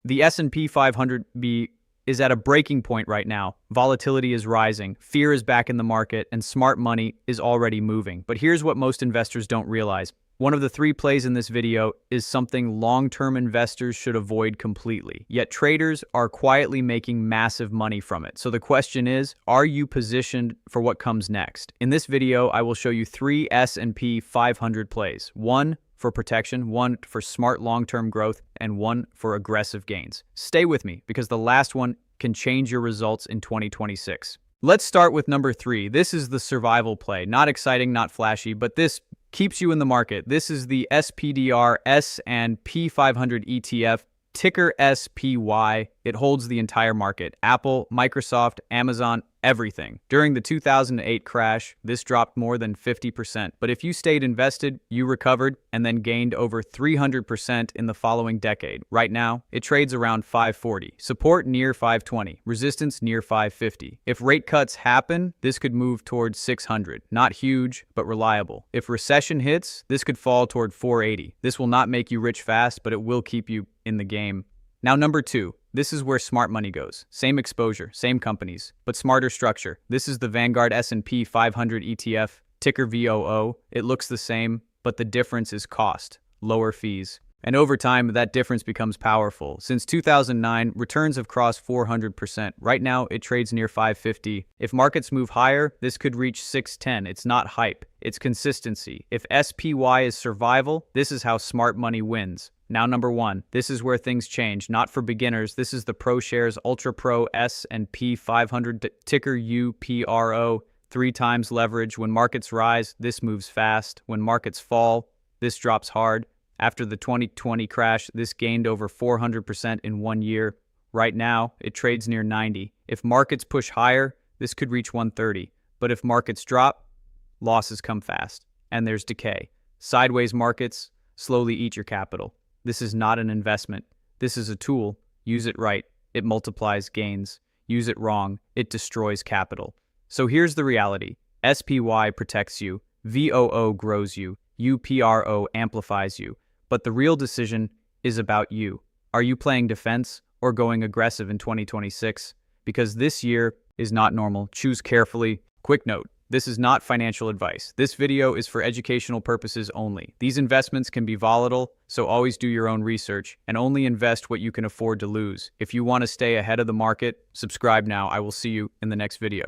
The S&P 500 is at a breaking point right now. Volatility is rising, fear is back in the market, and smart money is already moving. But here's what most investors don't realize. One of the 3 plays in this video is something long-term investors should avoid completely. Yet traders are quietly making massive money from it. So the question is, are you positioned for what comes next? In this video, I will show you 3 S&P 500 plays. 1 for protection, 1 for smart long-term growth, and 1 for aggressive gains. Stay with me because the last one can change your results in 2026. Let's start with number 3. This is the survival play. Not exciting, not flashy, but this keeps you in the market. This is the SPDR S&P 500 ETF, ticker SPY. It holds the entire market. Apple, Microsoft, Amazon, everything. During the 2008 crash, this dropped more than 50%. But if you stayed invested, you recovered and then gained over 300% in the following decade. Right now, it trades around 540. Support near 520. Resistance near 550. If rate cuts happen, this could move towards 600. Not huge, but reliable. If recession hits, this could fall toward 480. This will not make you rich fast, but it will keep you in the game. Now, number 2. This is where smart money goes. Same exposure, same companies, but smarter structure. This is the Vanguard S&P 500 ETF, ticker VOO. It looks the same, but the difference is cost, lower fees. And over time, that difference becomes powerful. Since 2009, returns have crossed 400%. Right now, it trades near 550. If markets move higher, this could reach 610. It's not hype, it's consistency. If SPY is survival, this is how smart money wins. Now, number 1, this is where things change. Not for beginners. This is the ProShares Ultra Pro S&P 500 ticker UPRO. 3 times leverage. When markets rise, this moves fast. When markets fall, this drops hard. After the 2020 crash, this gained over 400% in 1 year. Right now, it trades near 90. If markets push higher, this could reach 130. But if markets drop, losses come fast. And there's decay. Sideways markets slowly eat your capital. This is not an investment. This is a tool. Use it right. It multiplies gains. Use it wrong. It destroys capital. So here's the reality. SPY protects you. VOO grows you. UPRO amplifies you. But the real decision is about you. Are you playing defense or going aggressive in 2026? Because this year is not normal. Choose carefully. Quick note. This is not financial advice. This video is for educational purposes only. These investments can be volatile, so always do your own research and only invest what you can afford to lose. If you want to stay ahead of the market, subscribe now. I will see you in the next video.